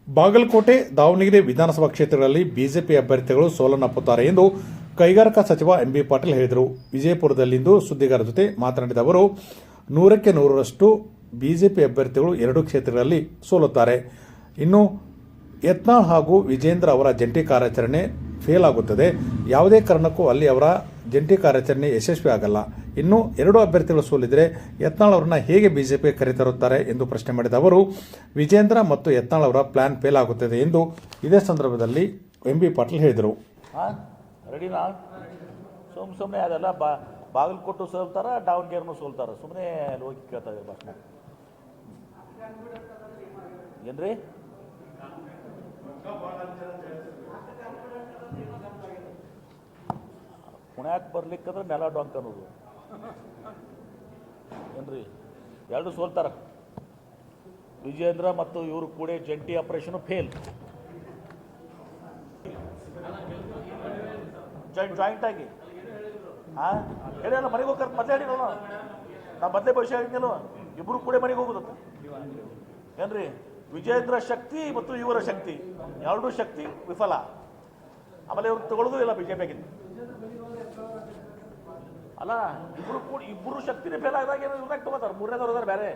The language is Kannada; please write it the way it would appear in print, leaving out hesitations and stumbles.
ಬಾಗಲಕೋಟೆ, ದಾವಣಗೆರೆ ವಿಧಾನಸಭಾ ಕ್ಷೇತ್ರಗಳಲ್ಲಿ ಬಿಜೆಪಿ ಅಭ್ಯರ್ಥಿಗಳು ಸೋಲನ್ನಪ್ಪುತ್ತಾರೆ ಎಂದು ಕೈಗಾರಿಕಾ ಸಚಿವ ಎಂಬಿ ಪಾಟೀಲ್ ಹೇಳಿದರು. ವಿಜಯಪುರದಲ್ಲಿಂದು ಸುದ್ದಿಗಾರರ ಜೊತೆ ಮಾತನಾಡಿದ ಅವರು, 100ಕ್ಕೆ 100ರಷ್ಟು ಬಿಜೆಪಿ ಅಭ್ಯರ್ಥಿಗಳು ಎರಡೂ ಕ್ಷೇತ್ರಗಳಲ್ಲಿ ಸೋಲುತ್ತಾರೆ. ಇನ್ನು ಯತ್ನಾಳ್ ಹಾಗೂ ವಿಜೇಂದ್ರ ಅವರ ಜಂಟಿ ಕಾರ್ಯಾಚರಣೆ ಫೇಲ್ ಆಗುತ್ತದೆ. ಯಾವುದೇ ಕಾರಣಕ್ಕೂ ಅಲ್ಲಿ ಅವರ ಜಂಟಿ ಕಾರ್ಯಾಚರಣೆ ಯಶಸ್ವಿ ಆಗಲ್ಲ. ಇನ್ನು ಎರಡು ಅಭ್ಯರ್ಥಿಗಳು ಸೋಲಿದರೆ ಯತ್ನಾಳ್ ಅವರನ್ನ ಹೇಗೆ ಬಿಜೆಪಿ ಕರೆತರುತ್ತಾರೆ ಎಂದು ಪ್ರಶ್ನೆ ಮಾಡಿದ ಅವರು, ವಿಜೇಂದ್ರ ಮತ್ತು ಯತ್ನಾಳ್ ಅವರ ಪ್ಲಾನ್ ಫೇಲ್ ಆಗುತ್ತದೆ ಎಂದು ಇದೇ ಸಂದರ್ಭದಲ್ಲಿ ಎಂಬಿ ಪಾಟೀಲ್ ಹೇಳಿದರು. ರೆಡಿನಾ? ಸುಮ್ಮನೆ ಅದೆಲ್ಲ ಬಾಗಲಕೋಟು ಸೋಲ್ತಾರ, ದಾವಣಗೆರೆನೂ ಸೋಲ್ತಾರ. ಸುಮ್ಮನೆ ಅಲ್ಲಿ ಹೋಗಿ ಕೇಳ್ತಾ ಇದ್ದಾರೆ ಭಾಷಣ. ಏನ್ರಿ ಪುಣ್ಯಾಕ್ ಬರ್ಲಿಕ್ಕಂದ್ರೆ ನೆಲ ಡೊಂಕ್ ಅನ್ನೋದು ಏನ್ರಿ? ಎರಡು ಸೋಲ್ತಾರ. ವಿಜೇಂದ್ರ ಮತ್ತು ಇವರು ಕೂಡ ಜಂಟಿ ಆಪರೇಷನ್ ಫೇಲ್. ಜಾಯಿಂಟ್ ಆಗಿ ಹೇಳಿಲ್ಲ ಮನೆಗೆ ಹೋಗ್ತಾರೆ. ಮೊದಲೇ ಹೇಳಿರಲ್ಲ, ನಾ ಮೊದಲೇ ಭವಿಷ್ಯ ಹೇಳಿದ್ನಲ್ವ, ಇಬ್ಬರು ಕೂಡ ಮನೆಗೆ ಹೋಗುದಂತ ಏನ್ರಿ? ವಿಜೇಂದ್ರ ಶಕ್ತಿ ಮತ್ತು ಇವರ ಶಕ್ತಿ ಎರಡೂ ಶಕ್ತಿ ವಿಫಲ. ಆಮೇಲೆ ಇವ್ರು ತಗೊಳ್ಳೋದು ಇಲ್ಲ ಬಿಜೆಪಿಯಾಗಿಂದ. ಅಲ್ಲ, ಇಬ್ಬರು ಶಕ್ತಿನೇ ಫೇಲ್ ಆದಾಗ ಏನೋ ಇವ್ರಾಗ ತಗೋತಾರೆ. ಮೂರನೇದವ್ರು ಬೇರೆ